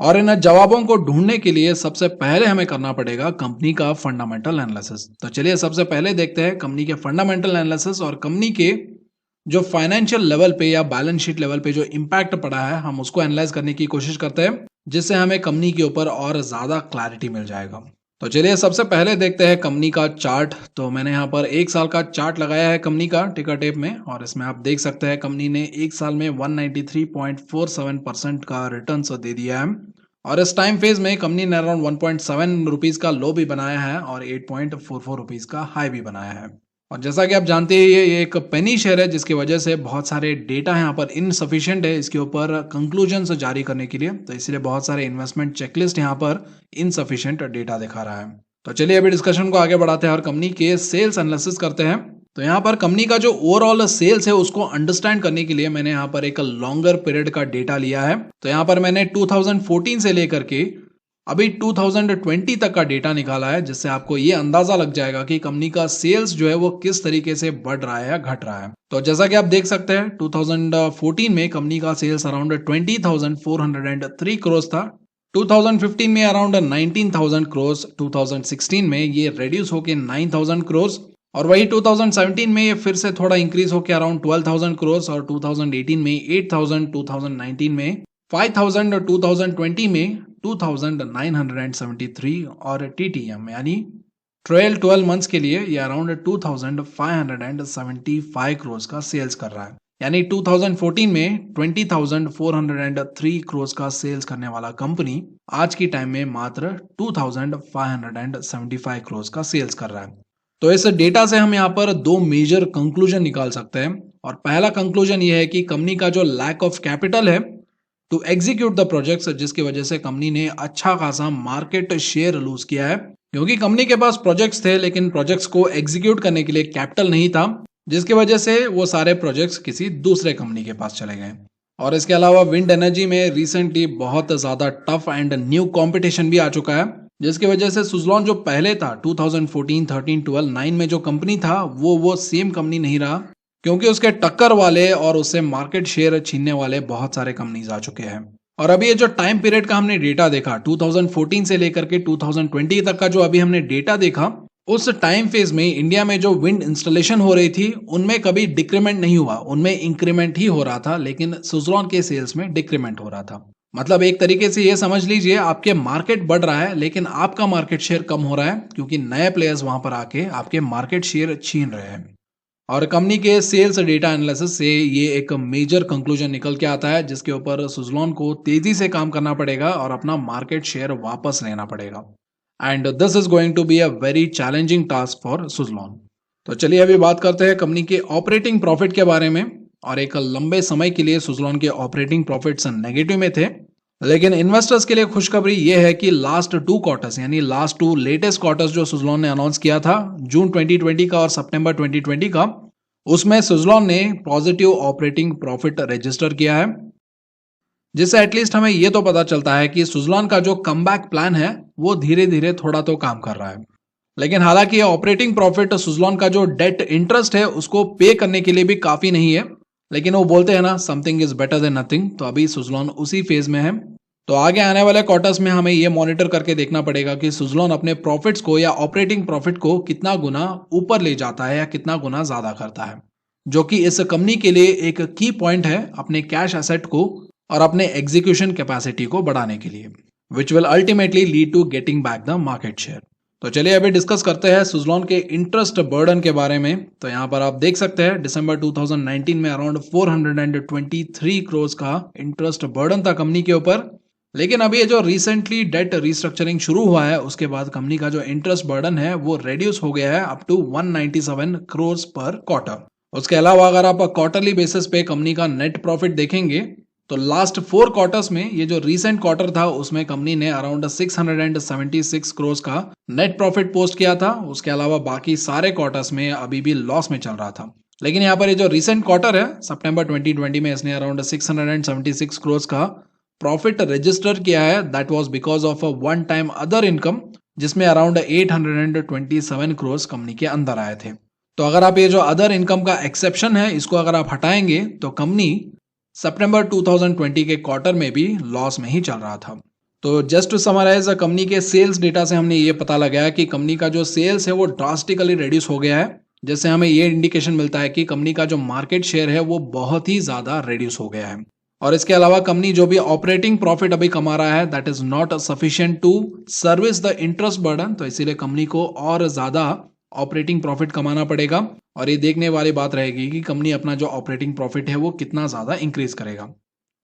और इन जवाबों को ढूंढने के लिए सबसे पहले हमें करना पड़ेगा कंपनी का फंडामेंटल एनालिसिस। तो चलिए सबसे पहले देखते हैं कंपनी के फंडामेंटल एनालिसिस और कंपनी के जो फाइनेंशियल लेवल पे या बैलेंस शीट लेवल पे जो इम्पैक्ट पड़ा है हम उसको एनालाइज करने की कोशिश करते हैं, जिससे हमें कंपनी के ऊपर और ज्यादा क्लैरिटी मिल जाएगा। तो चलिए सबसे पहले देखते हैं कंपनी का चार्ट। तो मैंने यहाँ पर एक साल का चार्ट लगाया है कंपनी का टिकर टेप में, और इसमें आप देख सकते हैं कंपनी ने एक साल में 193.47% का रिटर्न्स दे दिया है, और इस टाइम फेज में कंपनी ने अराउंड 1.7 रुपीज का लो भी बनाया है और 8.44 रुपीज का हाई भी बनाया है। और जैसा कि आप जानते हैं ये एक पेनी शेयर है, जिसकी वजह से बहुत सारे डेटा यहाँ पर इनसफिशिएंट है इसके ऊपर कंक्लूजन्स जारी करने के लिए, तो इसलिए बहुत सारे इन्वेस्टमेंट चेकलिस्ट यहाँ पर इनसफिशिएंट डेटा दिखा रहा है। तो चलिए अभी डिस्कशन को आगे बढ़ाते हैं और कंपनी के सेल्स एनालिसिस करते हैं। तो यहाँ पर कंपनी का जो ओवरऑल सेल्स है उसको अंडरस्टैंड करने के लिए मैंने यहाँ पर एक लॉन्गर पीरियड का डेटा लिया है। तो यहाँ पर मैंने 2014 से लेकर के अभी 2020 तक का डेटा निकाला है, जिससे आपको ये अंदाजा लग जाएगा कि कंपनी का सेल्स जो है वो किस तरीके से बढ़ रहा है या घट रहा है। तो जैसा कि आप देख सकते हैं 2014 में कंपनी का सेल्स अराउंड 20,403 करोड़ था, 2015 में अराउंड 19,000 करोड़, 2016 में ये रेड्यूस होके 9,000 करोड़, और वही 2017 में ये फिर से थोड़ा इंक्रीज होके अराउंड 12,000 करोड़, और 2018 में 8,000, 2019 में 5,000, और 2020 में 2,973, और TTM यानी ट्रेल 12 मंथ्स के लिए ये अराउंड 2,575 करोड़ का सेल्स कर रहा है। यानी 2014 में 20,403 करोड़ का सेल्स करने वाला कंपनी आज की टाइम में मात्र 2,575 करोड़ का सेल्स कर रहा है। तो इस डेटा से हम यहाँ पर दो मेजर कंक्लूजन निकाल सकते हैं, और पहला कंक्लूजन ये है कि कंपनी का जो लैक ऑफ कैपिटल है टू एग्जीक्यूट द प्रोजेक्ट्स, जिसकी वजह से कंपनी ने अच्छा खासा मार्केट शेयर लूज किया है, क्योंकि कंपनी के पास प्रोजेक्ट्स थे लेकिन प्रोजेक्ट्स को एग्जीक्यूट करने के लिए कैपिटल नहीं था, जिसकी वजह से वो सारे प्रोजेक्ट्स किसी दूसरे कंपनी के पास चले गए। और इसके अलावा विंड एनर्जी में रिसेंटली बहुत ज्यादा टफ एंड न्यू कंपटीशन भी आ चुका है, जिसकी वजह से सुज़लोन जो पहले था 2014, 13, 12, 9 में जो कंपनी था वो सेम कंपनी नहीं रहा, क्योंकि उसके टक्कर वाले और उससे मार्केट शेयर छीनने वाले बहुत सारे कंपनीज आ चुके हैं। और अभी ये जो टाइम पीरियड का हमने डेटा देखा 2014 से लेकर के 2020 तक का जो अभी हमने डेटा देखा, उस टाइम फेज में इंडिया में जो विंड इंस्टॉलेशन हो रही थी उनमें कभी डिक्रीमेंट नहीं हुआ, उनमें इंक्रीमेंट ही हो रहा था, लेकिन सुज़लोन के सेल्स में डिक्रीमेंट हो रहा था। मतलब एक तरीके से ये समझ लीजिए आपके मार्केट बढ़ रहा है लेकिन आपका मार्केट शेयर कम हो रहा है, क्योंकि नए प्लेयर्स वहां पर आके आपके मार्केट शेयर छीन रहे हैं। और कंपनी के सेल्स डेटा एनालिसिस से ये एक मेजर कंक्लूजन निकल के आता है, जिसके ऊपर सुज़लोन को तेजी से काम करना पड़ेगा और अपना मार्केट शेयर वापस लेना पड़ेगा, and this is going to be a very challenging task for Suzlon. तो चलिए अभी बात करते हैं कंपनी के ऑपरेटिंग प्रॉफिट के बारे में। और एक लंबे समय के लिए सुज़लोन के ऑपरेटिंग प्रॉफिट्स नेगेटिव में थे, लेकिन इन्वेस्टर्स के लिए खुशखबरी यह है कि लास्ट 2 क्वार्टर्स यानी लास्ट 2 लेटेस्ट क्वार्टर्स जो सुज़लोन ने अनाउंस किया था जून 2020 का और सितंबर 2020 का, उसमें सुज़लोन ने पॉजिटिव ऑपरेटिंग प्रॉफिट रजिस्टर किया है, जिससे एटलीस्ट हमें यह तो पता चलता है कि सुज़लोन का जो कमबैक प्लान है वो धीरे धीरे थोड़ा तो काम कर रहा है। लेकिन हालांकि ऑपरेटिंग प्रॉफिट सुज़लोन का जो डेट इंटरेस्ट है उसको पे करने के लिए भी काफी नहीं है, लेकिन वो बोलते हैं ना something is better than nothing, तो अभी सुज़लोन उसी फेज में है। तो आगे आने वाले क्वार्टर्स में हमें ये मॉनिटर करके देखना पड़ेगा कि सुज़लोन अपने प्रॉफिट्स को या ऑपरेटिंग प्रॉफिट को कितना गुना ऊपर ले जाता है या कितना गुना ज्यादा करता है, जो कि इस कंपनी के लिए एक की पॉइंट है अपने कैश एसेट को और अपने एग्जीक्यूशन कैपेसिटी को बढ़ाने के लिए, which will ultimately lead to getting back the market share. तो चलिए अभी डिस्कस करते हैं सुज़लोन के इंटरेस्ट बर्डन के बारे में। तो यहाँ पर आप देख सकते हैं दिसंबर 2019 में अराउंड 423 करोड़ का इंटरेस्ट बर्डन था कंपनी के ऊपर, लेकिन अभी ये जो रिसेंटली डेट रिस्ट्रक्चरिंग शुरू हुआ है उसके बाद कंपनी का जो इंटरेस्ट बर्डन है वो रेड्यूस हो गया है अप टू 197 करोड़ पर क्वार्टर। उसके अलावा अगर आप क्वार्टरली बेसिस पे कंपनी का नेट प्रॉफिट देखेंगे तो लास्ट 4 क्वार्टर्स में ये जो रीसेंट क्वार्टर था उसमें कंपनी ने अराउंड 676 करोड़ का नेट प्रॉफिट पोस्ट किया था। उसके अलावा बाकी सारे क्वार्टर्स में अभी भी लॉस में चल रहा था। लेकिन यहाँ पर ये जो रिसेंट क्वार्टर है सितंबर 2020 में इसने अराउंड 676 करोड़ का प्रॉफिट रजिस्टर किया है। That was because of a one time other income जिसमें अराउंड 827 करोड़ कंपनी के अंदर आए थे। तो अगर आप ये जो अदर इनकम का एक्सेप्शन है इसको अगर आप हटाएंगे तो कंपनी सितंबर 2020 के क्वार्टर में भी लॉस में ही चल रहा था। तो जस्ट टू समराइज कंपनी के सेल्स डेटा से हमने ये पता लगाया कि कंपनी का जो सेल्स है वो ड्रास्टिकली रिड्यूस हो गया है, जिससे हमें ये इंडिकेशन मिलता है कि कंपनी का जो मार्केट शेयर है वो बहुत ही ज्यादा रिड्यूस हो गया है। और इसके अलावा कंपनी जो भी ऑपरेटिंग प्रॉफिट अभी कमा रहा है that is not sufficient to service the interest burden, तो इसीलिए कंपनी को और ज्यादा ऑपरेटिंग प्रॉफिट कमाना पड़ेगा और ये देखने वाली बात रहेगी कि कंपनी अपना जो ऑपरेटिंग प्रॉफिट है वो कितना ज्यादा इंक्रीज करेगा।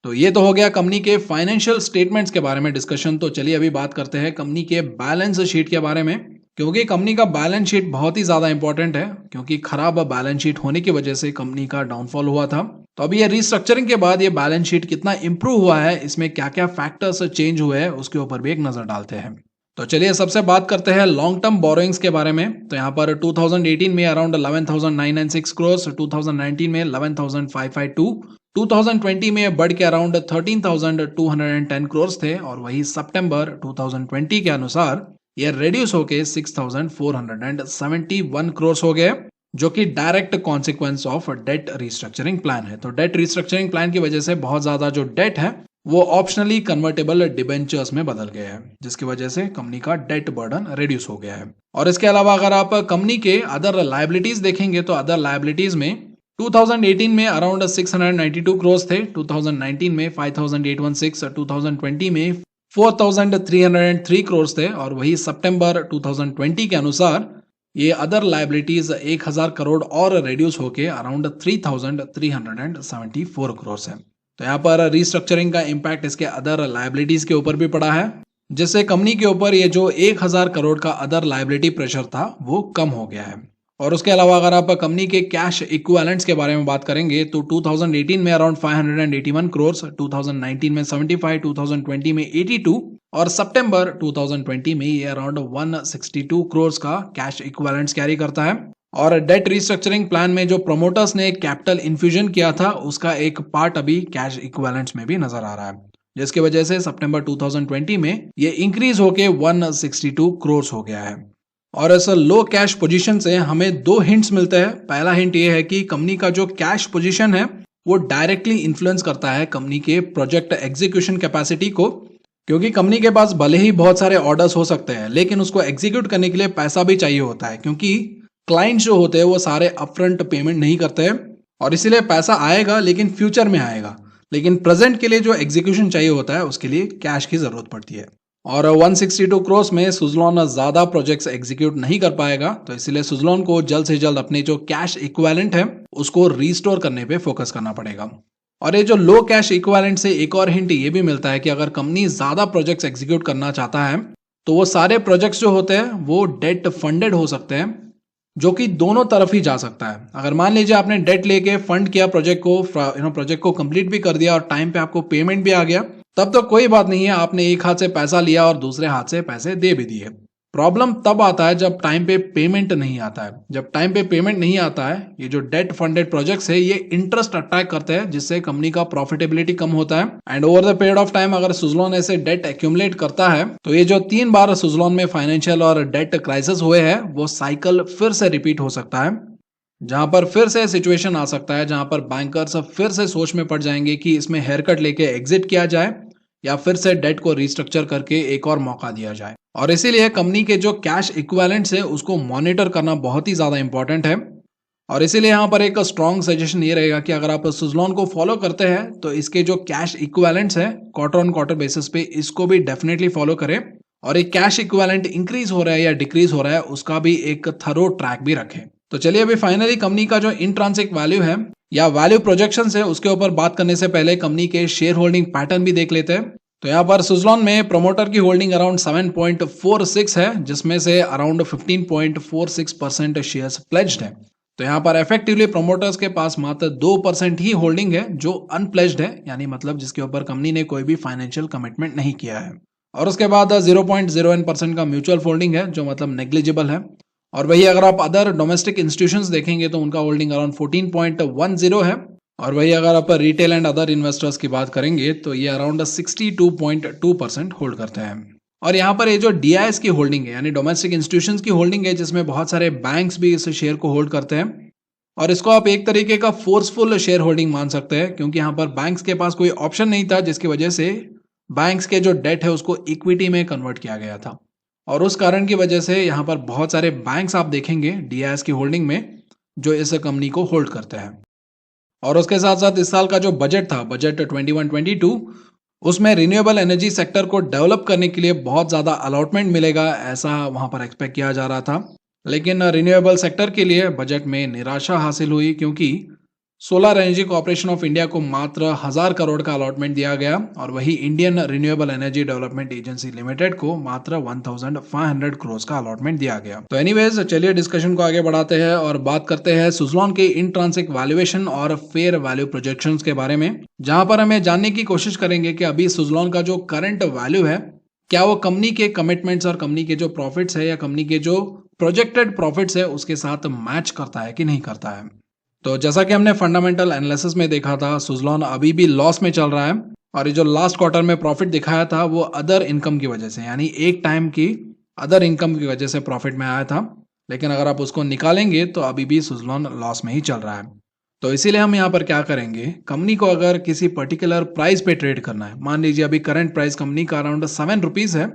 तो ये तो हो गया कंपनी के फाइनेंशियल स्टेटमेंट्स के बारे में डिस्कशन। तो चलिए अभी बात करते हैं कंपनी के बैलेंस शीट के बारे में, क्योंकि कंपनी का बैलेंस शीट बहुत ही ज्यादा इंपॉर्टेंट है, क्योंकि खराब बैलेंस शीट होने की वजह से कंपनी का डाउनफॉल हुआ था। तो अभी ये रिस्ट्रक्चरिंग के बाद ये बैलेंस शीट कितना इंप्रूव हुआ है, इसमें क्या क्या फैक्टर्स चेंज हुए हैं उसके ऊपर भी एक नजर डालते हैं। तो चलिए सबसे बात करते हैं लॉन्ग टर्म बोरोइंग्स के बारे में। तो यहाँ पर 2018 में अराउंड 11,996 करोड़, 2019 में 11,552, 2020 में बढ़ के अराउंड 13,210 करोड़ थे और वही सितंबर 2020 के अनुसार ये रिड्यूस होके 6,471 करोड़ हो गए, जो कि direct consequence of debt restructuring plan है। तो डेट रिस्ट्रक्चरिंग प्लान की वजह से बहुत ज्यादा जो डेट है वो ऑप्शनली कन्वर्टेबल डिबेंचर्स में बदल गए हैं, जिसकी वजह से कंपनी का डेट बर्डन रिड्यूस हो गया है। और इसके अलावा अगर आप कंपनी के अदर लायबिलिटीज देखेंगे तो अदर लायबिलिटीज में 2018 में अराउंड 692 करोड़ थे, 2019 में 5,816, 2020 में 4,303 करोड़ थे और वही सितंबर 2020 के अनुसार ये अदर लायबिलिटीज 1,000 करोड़ और रिड्यूस होके अराउंड 3,374 करोड़ है। तो यहाँ पर रिस्ट्रक्चरिंग का इम्पैक्ट इसके अदर लायबिलिटीज के ऊपर भी पड़ा है, जिससे कंपनी के ऊपर ये जो 1,000 करोड़ का अदर लायबिलिटी प्रेशर था वो कम हो गया है। और उसके अलावा अगर आप कंपनी के कैश इक्विवेलेंट्स के बारे में बात करेंगे तो 2018 में अराउंड 581 करोड़, 2019 में 75, 2020 में 82 और सितंबर 2020 में ये अराउंड 162 करोड़ का कैश इक्विवेलेंट्स कैरी करता है। और डेट रिस्ट्रक्चरिंग प्लान में जो प्रोमोटर्स ने कैपिटल इन्फ्यूजन किया था उसका एक पार्ट अभी कैश इक्विवेलेंट्स में भी नजर आ रहा है, जिसकी वजह से सितंबर 2020 में ये इंक्रीज होके 162 करोड़ हो गया है। और इस लो कैश पोजीशन से हमें दो हिंट्स मिलते हैं। पहला हिंट ये है कि कंपनी का जो कैश पोजीशन है वो डायरेक्टली इन्फ्लुएंस करता है कंपनी के प्रोजेक्ट एग्जीक्यूशन कैपेसिटी को, क्योंकि कंपनी के पास भले ही बहुत सारे ऑर्डर्स हो सकते हैं लेकिन उसको एग्जीक्यूट करने के लिए पैसा भी चाहिए होता है, क्योंकि क्लाइंट्स जो होते हैं वो सारे अपफ्रंट पेमेंट नहीं करते हैं और इसीलिए पैसा आएगा लेकिन फ्यूचर में आएगा, लेकिन प्रेजेंट के लिए जो एग्जीक्यूशन चाहिए होता है उसके लिए कैश की जरूरत पड़ती है। और 162 करोड़ में सुज़लोन ज्यादा प्रोजेक्ट्स एग्जीक्यूट नहीं कर पाएगा, तो इसीलिए सुज़लोन को जल्द से जल्द अपने जो कैश इक्विवेलेंट है उसको रिस्टोर करने पे फोकस करना पड़ेगा। और ये जो लो कैश इक्विवेलेंट से एक और हिंट ये भी मिलता है कि अगर कंपनी ज्यादा प्रोजेक्ट्स एग्जीक्यूट करना चाहता है तो वो सारे प्रोजेक्ट्स जो होते हैं वो डेट फंडेड हो सकते हैं, जो कि दोनों तरफ ही जा सकता है। अगर मान लीजिए आपने डेट लेके फंड किया प्रोजेक्ट को, प्रोजेक्ट को कंप्लीट भी कर दिया और टाइम पे आपको पेमेंट भी आ गया, तब तो कोई बात नहीं है, आपने एक हाथ से पैसा लिया और दूसरे हाथ से पैसे दे भी दिए। प्रॉब्लम तब आता है जब टाइम पे पेमेंट नहीं आता है। जब टाइम पे पेमेंट नहीं आता है, ये जो डेट फंडेड प्रोजेक्ट्स है ये इंटरेस्ट अट्रैक्ट करते हैं, जिससे कंपनी का प्रॉफिटेबिलिटी कम होता है। And over the period of time अगर सुज़लोन ऐसे डेट एक्यूमुलेट करता है तो ये जो 3 बार सुज़लोन में फाइनेंशियल और डेट क्राइसिस हुए हैं वो साइकिल फिर से रिपीट हो सकता है, जहां पर फिर से सिचुएशन आ सकता है जहां पर बैंकर्स फिर से सोच में पड़ जाएंगे कि इसमें हेयर कट लेके एग्जिट किया जाए या फिर से डेट को रिस्ट्रक्चर करके एक और मौका दिया जाए। और इसीलिए कंपनी के जो कैश इक्विवेलेंट्स है उसको मॉनिटर करना बहुत ही ज्यादा इंपॉर्टेंट है। और इसीलिए यहाँ पर एक स्ट्रॉन्ग सजेशन ये रहेगा कि अगर आप सुज़लोन को फॉलो करते हैं तो इसके जो कैश इक्विवेलेंट्स है क्वार्टर ऑन क्वार्टर बेसिस पे इसको भी डेफिनेटली फॉलो करें और एक कैश इक्विवेलेंट इंक्रीज हो रहा है या डिक्रीज हो रहा है उसका भी एक थरो ट्रैक भी रखें। तो चलिए अभी फाइनली कंपनी का जो इंट्रांसिक वैल्यू है या वैल्यू प्रोजेक्शन है उसके ऊपर बात करने से पहले कंपनी के शेयर होल्डिंग पैटर्न भी देख लेते हैं। तो यहाँ पर सुज़लोन में प्रोमोटर की होल्डिंग अराउंड 7.46 है, जिसमें से अराउंड 15.46% शेयर्स प्लेज्ड है। तो यहाँ पर इफेक्टिवली प्रोमोटर्स के पास मात्र 2% ही होल्डिंग है जो अनप्लेज्ड है, यानी मतलब जिसके ऊपर कंपनी ने कोई भी फाइनेंशियल कमिटमेंट नहीं किया है। और उसके बाद 0.01% का म्यूचुअल होल्डिंग है जो मतलब नेग्लिजिबल है। और वही अगर आप अदर डोमेस्टिक इंस्टीट्यूशंस देखेंगे तो उनका होल्डिंग अराउंड 14.10 है। और वही अगर आप रिटेल एंड अदर इन्वेस्टर्स की बात करेंगे तो ये अराउंड 62.2% होल्ड करते हैं। और यहाँ पर ये जो डीआईएस की होल्डिंग है यानी डोमेस्टिक इंस्टीट्यूशंस की होल्डिंग है, जिसमें बहुत सारे बैंक्स भी इस शेयर को होल्ड करते हैं। और इसको आप एक तरीके का फोर्सफुल शेयर होल्डिंग मान सकते हैं, क्योंकि यहाँ पर बैंक्स के पास कोई ऑप्शन नहीं था, जिसकी वजह से बैंक्स के जो डेट है उसको इक्विटी में कन्वर्ट किया गया था। और उस कारण की वजह से यहाँ पर बहुत सारे बैंक्स आप देखेंगे डीआईएस की होल्डिंग में जो इस कंपनी को होल्ड करते हैं। और उसके साथ साथ इस साल का जो बजट था, बजट 21-22, उसमें रिन्यूएबल एनर्जी सेक्टर को डेवलप करने के लिए बहुत ज़्यादा अलॉटमेंट मिलेगा, ऐसा वहाँ पर एक्सपेक्ट किया जा रहा था। लेकिन रिन्यूएबल सेक्टर के लिए बजट में निराशा हासिल हुई, क्योंकि solar energy corporation of India को मात्र 1000 करोड़ का अलॉटमेंट दिया गया और वही Indian renewable energy development agency limited को मात्र 1500 करोड़ का अलॉटमेंट दिया गया। तो एनीवेज चलिए डिस्कशन को आगे बढ़ाते हैं और बात करते हैं सुज़लॉन के इंट्रिंसिक वैल्यूएशन और फेयर वैल्यू प्रोजेक्शंस के बारे में, जहां पर हमें जानने की कोशिश करेंगे कि अभी सुज़लॉन का जो करंट वैल्यू है, क्या वो कंपनी के कमिटमेंट्स और कंपनी के जो प्रॉफिट्स है या कंपनी के जो प्रोजेक्टेड प्रॉफिट्स है उसके साथ मैच करता है कि नहीं करता है। तो जैसा कि हमने फंडामेंटल एनालिसिस में देखा था, सुज़लॉन अभी भी लॉस में चल रहा है और ये जो लास्ट क्वार्टर में प्रॉफिट दिखाया था वो अदर इनकम की वजह से, यानी एक टाइम की अदर इनकम की वजह से प्रॉफिट में आया था। लेकिन अगर आप उसको निकालेंगे तो अभी भी सुज़लॉन लॉस में ही चल रहा है। तो इसीलिए हम यहाँ पर क्या करेंगे, कंपनी को अगर किसी पर्टिकुलर प्राइस पे ट्रेड करना है, मान लीजिए अभी करंट प्राइस कंपनी का अराउंड 7 रुपीज़ है,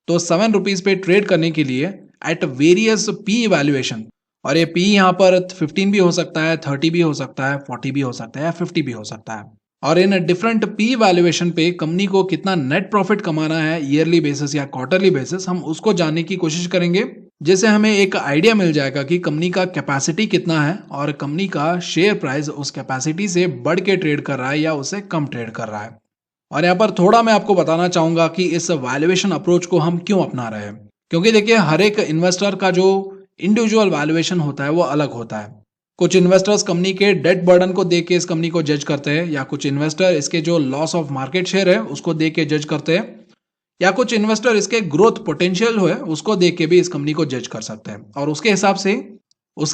तो 7 रुपीज़ पे ट्रेड करने के लिए एट वेरियस पी वैल्यूएशन, और ये पी यहाँ पर 15 भी हो सकता है, 30 भी हो सकता है, 40 भी हो सकता है या 50 भी हो सकता है, और इन डिफरेंट पी वैल्यूएशन पे कंपनी को कितना नेट प्रॉफिट कमाना है ईयरली बेसिस या क्वार्टरली बेसिस, हम उसको जानने की कोशिश करेंगे, जिससे हमें एक आइडिया मिल जाएगा कि कंपनी का कैपेसिटी कितना है और कंपनी का शेयर प्राइस उस कैपेसिटी से बढ़ के ट्रेड कर रहा है या उससे कम ट्रेड कर रहा है। और यहाँ पर थोड़ा मैं आपको बताना चाहूंगा कि इस वैल्यूएशन अप्रोच को हम क्यों अपना रहे हैं, क्योंकि देखिए हर एक इन्वेस्टर का जो इंडिविजुअल वैल्यूएशन होता है वो अलग होता है। कुछ इन्वेस्टर्स कंपनी के डेट बर्डन को देख के इस कंपनी को जज करते हैं, या कुछ इन्वेस्टर इसके जो लॉस ऑफ मार्केट शेयर है उसको देख के जज करते हैं, या कुछ इन्वेस्टर इसके ग्रोथ पोटेंशियल है उसको देख के भी इस कंपनी को जज कर सकते हैं। और उसके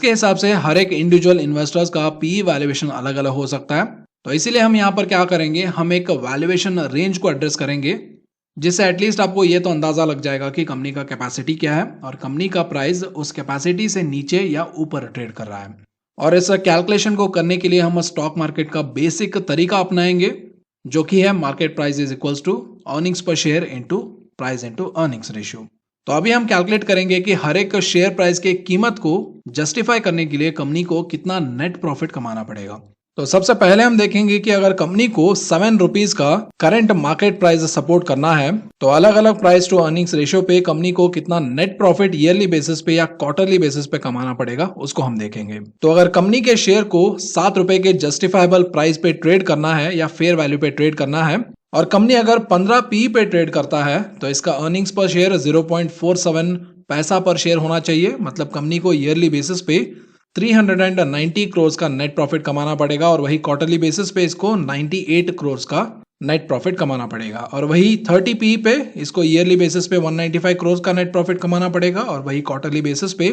हिसाब से हर एक इंडिविजुअल इन्वेस्टर्स का पी वैल्यूएशन अलग अलग हो सकता है। तो इसीलिए हम यहाँ पर क्या करेंगे, हम एक वैल्यूएशन रेंज को एड्रेस करेंगे, जिससे एटलीस्ट आपको ये तो अंदाजा लग जाएगा कि कंपनी का कैपेसिटी क्या है और कंपनी का प्राइस उस कैपेसिटी से नीचे या ऊपर ट्रेड कर रहा है। और इस कैलकुलेशन को करने के लिए हम स्टॉक मार्केट का बेसिक तरीका अपनाएंगे, जो कि है market price is equals to earnings per share into price into earnings ratio. तो अभी हम कैलकुलेट करेंगे कि हर एक शेयर प्राइस के कीमत को जस्टिफाई करने के लिए कंपनी को कितना नेट प्रॉफिट कमाना पड़ेगा। तो सबसे पहले हम देखेंगे कि अगर कंपनी को 7 रुपीज का करंट मार्केट प्राइस सपोर्ट करना है, तो अलग अलग प्राइस टू अर्निंग्स रेशियो पे कंपनी को कितना नेट प्रॉफिट ईयरली बेसिस पे या क्वार्टरली बेसिस पे कमाना पड़ेगा उसको हम देखेंगे। तो अगर कंपनी के शेयर को 7 रुपए के जस्टिफाइबल प्राइस पे ट्रेड करना है या फेयर वैल्यू पे ट्रेड करना है, और कंपनी अगर 15 पी पे ट्रेड करता है, तो इसका अर्निंग्स पर शेयर 0.47 पैसा पर शेयर होना चाहिए। मतलब कंपनी को ईयरली बेसिस पे 390 करोड़ का नेट प्रॉफिट कमाना पड़ेगा, और वही क्वार्टरली बेसिस पे इसको 98 करोड़ का नेट प्रॉफिट कमाना पड़ेगा। और वही 30 पी पे इसको ईयरली बेसिस पे 195 करोड़ का नेट प्रॉफिट कमाना पड़ेगा, और वही क्वार्टरली बेसिस पे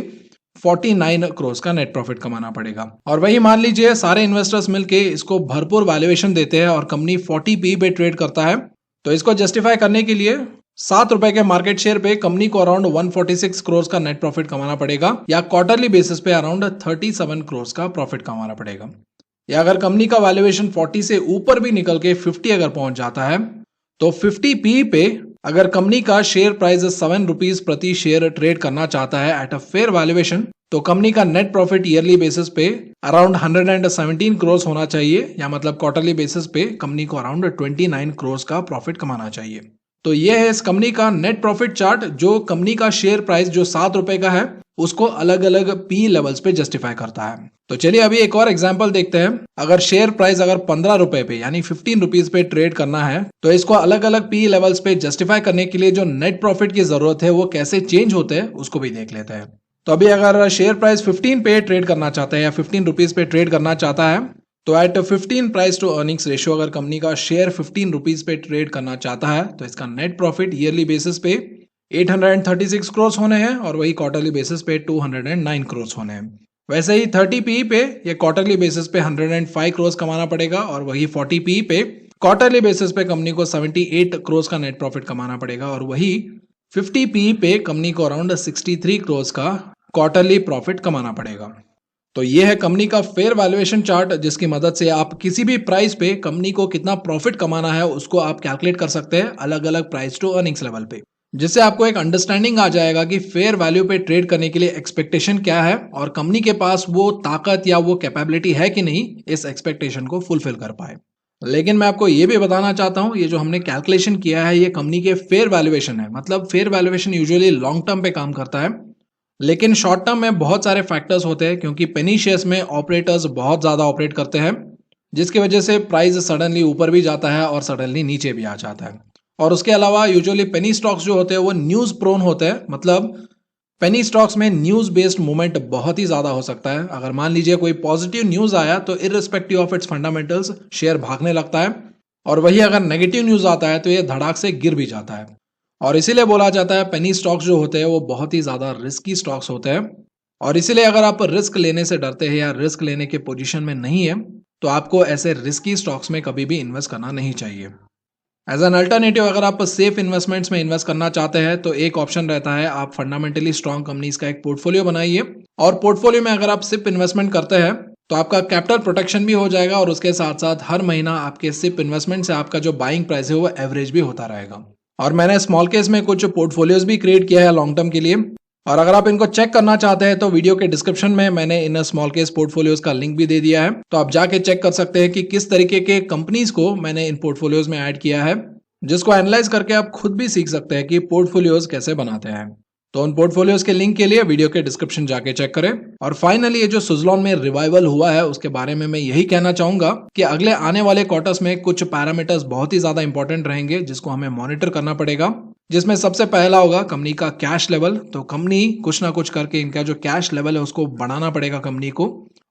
49 करोड़ का नेट प्रॉफिट कमाना पड़ेगा। और वही मान लीजिए सारे इन्वेस्टर्स मिलके इसको भरपूर वैल्यूएशन देते हैं और कंपनी 40 पी पे ट्रेड करता है, तो इसको जस्टिफाई करने के लिए 7 रुपए के मार्केट शेयर पे कंपनी को अराउंड 146 करोड़ का नेट प्रॉफिट कमाना पड़ेगा, या क्वार्टरली बेसिस पे अराउंड 37 करोड़ का प्रॉफिट कमाना पड़ेगा। या अगर कंपनी का वैल्यूएशन 40 से ऊपर भी निकल के 50 अगर पहुंच जाता है, तो 50 पी पे अगर कंपनी का शेयर प्राइस 7 रुपीज प्रति शेयर ट्रेड करना चाहता है एट अ फेयर वैल्यूएशन, तो कंपनी का नेट प्रॉफिट ईयरली बेसिस पे अराउंड 117 करोड़ होना चाहिए, या मतलब क्वार्टरली बेसिस पे कंपनी को अराउंड 29 करोड़ का प्रॉफिट कमाना चाहिए। तो ये है इस कंपनी का नेट प्रॉफिट चार्ट, जो कंपनी का शेयर प्राइस जो 7 रुपए का है उसको अलग अलग पी लेवल्स पे जस्टिफाई करता है। तो चलिए अभी एक और एग्जांपल देखते हैं। अगर शेयर प्राइस अगर 15 रुपए पे यानी 15 रुपीज पे ट्रेड करना है, तो इसको अलग अलग पी लेवल्स पे जस्टिफाई करने के लिए जो नेट प्रॉफिट की जरूरत है वो कैसे चेंज होते हैं उसको भी देख लेते हैं। तो अभी अगर शेयर प्राइस 15 पे ट्रेड करना चाहता है या 15 रुपीज पे ट्रेड करना चाहता है, तो at 15 price to earnings ratio अगर कंपनी का शेयर 15 रुपीज पे ट्रेड करना चाहता है तो इसका नेट प्रॉफिट ईयरली बेसिस पे 836 करोड़ होने हैं और वही क्वार्टरली बेसिस पे 209 करोड़ होने हैं। वैसे ही 30 पी पे ये क्वार्टरली बेसिस पे 105 करोड़ कमाना पड़ेगा और वही 40 पी पे क्वार्टरली बेसिस पे कंपनी को 78 करोड़ का नेट प्रॉफिट कमाना पड़ेगा और वही 50 पी पे कंपनी को अराउंड 63 करोड़ का क्वार्टरली प्रॉफिट कमाना पड़ेगा। तो ये है कंपनी का फेयर वैल्यूएशन चार्ट, जिसकी मदद से आप किसी भी प्राइस पे कंपनी को कितना प्रॉफिट कमाना है उसको आप कैलकुलेट कर सकते हैं अलग अलग प्राइस टू अर्निंग्स लेवल पे, जिससे आपको एक अंडरस्टैंडिंग आ जाएगा कि फेयर वैल्यू पे ट्रेड करने के लिए एक्सपेक्टेशन क्या है और कंपनी के पास वो ताकत या वो कैपेबिलिटी है कि नहीं इस एक्सपेक्टेशन को फुलफिल कर पाए। लेकिन मैं आपको ये भी बताना चाहता हूँ, ये जो हमने कैलकुलेशन किया है ये कंपनी के फेयर वैल्यूएशन है। मतलब fair valuation usually long term पे काम करता है, लेकिन शॉर्ट टर्म में बहुत सारे फैक्टर्स होते हैं क्योंकि पेनी शेयर्स में ऑपरेटर्स बहुत ज़्यादा ऑपरेट करते हैं, जिसकी वजह से प्राइस सडनली ऊपर भी जाता है और सडनली नीचे भी आ जाता है। और उसके अलावा यूजुअली पेनी स्टॉक्स जो होते हैं वो न्यूज़ प्रोन होते हैं। मतलब पेनी स्टॉक्स में न्यूज़ बेस्ड मूवमेंट बहुत ही ज़्यादा हो सकता है। अगर मान लीजिए कोई पॉजिटिव न्यूज़ आया तो irrespective of its fundamentals share भागने लगता है, और वही अगर नेगेटिव न्यूज़ आता है तो ये धड़ाक से गिर भी जाता है। और इसीलिए बोला जाता है पेनी स्टॉक्स जो होते हैं वो बहुत ही ज़्यादा रिस्की स्टॉक्स होते हैं, और इसीलिए अगर आप रिस्क लेने से डरते हैं या रिस्क लेने के पोजीशन में नहीं है तो आपको ऐसे रिस्की स्टॉक्स में कभी भी इन्वेस्ट करना नहीं चाहिए। एज एन अल्टरनेटिव अगर आप सेफ इन्वेस्टमेंट्स में इन्वेस्ट करना चाहते हैं तो एक ऑप्शन रहता है आप फंडामेंटली स्ट्रॉन्ग कंपनीज का एक पोर्टफोलियो बनाइए, और पोर्टफोलियो में अगर आप सिप इन्वेस्टमेंट करते हैं तो आपका कैपिटल प्रोटेक्शन भी हो जाएगा और उसके साथ साथ हर महीना आपके सिप इन्वेस्टमेंट से आपका जो बाइंग प्राइस है वो एवरेज भी होता रहेगा। और मैंने स्मॉल केस में कुछ पोर्टफोलियोज भी क्रिएट किया है लॉन्ग टर्म के लिए, और अगर आप इनको चेक करना चाहते हैं तो वीडियो के डिस्क्रिप्शन में मैंने इन स्मॉल केस पोर्टफोलियोज का लिंक भी दे दिया है, तो आप जाके चेक कर सकते हैं कि किस तरीके के कंपनीज को मैंने इन पोर्टफोलियोज में ऐड किया है, जिसको एनालाइज करके आप खुद भी सीख सकते हैं कि पोर्टफोलियोज कैसे बनाते हैं। तो उन पोर्टफोलियोज के लिंक के लिए वीडियो के डिस्क्रिप्शन जाके चेक करें। और फाइनली ये जो सुज़लॉन में रिवाइवल हुआ है उसके बारे में मैं यही कहना चाहूंगा कि अगले आने वाले क्वार्टर्स में कुछ पैरामीटर्स बहुत ही ज्यादा इंपॉर्टेंट रहेंगे जिसको हमें मॉनिटर करना पड़ेगा, जिसमें सबसे पहला होगा कंपनी का कैश लेवल। तो कंपनी कुछ ना कुछ करके इनका जो कैश लेवल है उसको बढ़ाना पड़ेगा कंपनी को।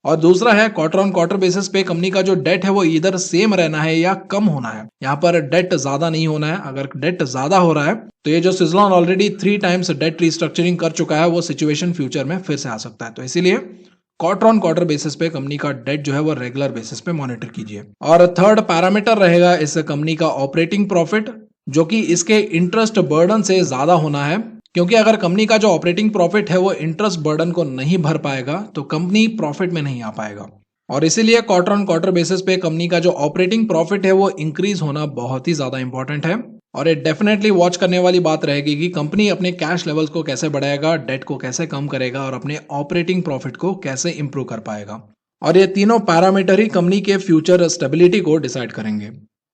और दूसरा है क्वार्टर ऑन क्वार्टर बेसिस पे कंपनी का जो डेट है वो इधर सेम रहना है या कम होना है। यहाँ पर डेट ज्यादा नहीं होना है। अगर डेट ज्यादा हो रहा है तो ये जो Suzlon already 3 times date restructuring कर चुका है वो सिचुएशन फ्यूचर में फिर से आ सकता है। तो इसीलिए क्वार्टर ऑन क्वार्टर बेसिस पे कंपनी का डेट जो है वो रेगुलर बेसिस पे मॉनिटर कीजिए। और थर्ड पैरामीटर रहेगा इस कंपनी का ऑपरेटिंग प्रॉफिट, जो कि इसके इंटरेस्ट बर्डन से ज्यादा होना है, क्योंकि अगर कंपनी का जो ऑपरेटिंग प्रॉफिट है वो इंटरेस्ट बर्डन को नहीं भर पाएगा तो कंपनी प्रॉफिट में नहीं आ पाएगा। और इसीलिए क्वार्टर ऑन क्वार्टर बेसिस पे कंपनी का जो ऑपरेटिंग प्रॉफिट है वो इंक्रीज होना बहुत ही ज्यादा इंपॉर्टेंट है। और ये डेफिनेटली वॉच करने वाली बात रहेगी कि कंपनी अपने कैश लेवल्स को कैसे बढ़ाएगा, डेट को कैसे कम करेगा और अपने ऑपरेटिंग प्रॉफिट को कैसे इंप्रूव कर पाएगा। और ये तीनों पैरामीटर ही कंपनी के फ्यूचर स्टेबिलिटी को डिसाइड करेंगे।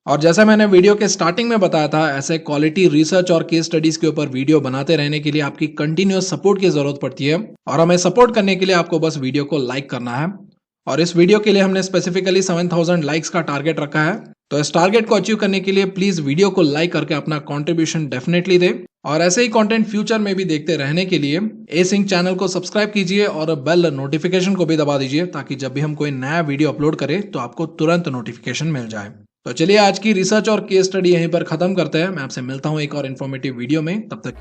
और जैसा मैंने वीडियो के स्टार्टिंग में बताया था, ऐसे क्वालिटी रिसर्च और केस स्टडीज के ऊपर वीडियो बनाते रहने के लिए आपकी कंटिन्यूअस सपोर्ट की जरूरत पड़ती है, और हमें सपोर्ट करने के लिए आपको बस वीडियो को लाइक करना है। और इस वीडियो के लिए हमने स्पेसिफिकली 7000 लाइक्स का टारगेट रखा है। तो इस टारगेट को अचीव करने के लिए प्लीज वीडियो को लाइक करके अपना कॉन्ट्रीब्यूशन डेफिनेटली दे। और ऐसे ही कंटेंट फ्यूचर में भी देखते रहने के लिए ए सिंह चैनल को सब्सक्राइब कीजिए और बेल नोटिफिकेशन को भी दबा दीजिए, ताकि जब भी हम कोई नया वीडियो अपलोड करें तो आपको तुरंत नोटिफिकेशन मिल जाए। तो चलिए आज की रिसर्च और केस स्टडी यहीं पर खत्म करते हैं। मैं आपसे मिलता हूं एक और इन्फॉर्मेटिव वीडियो में, तब तक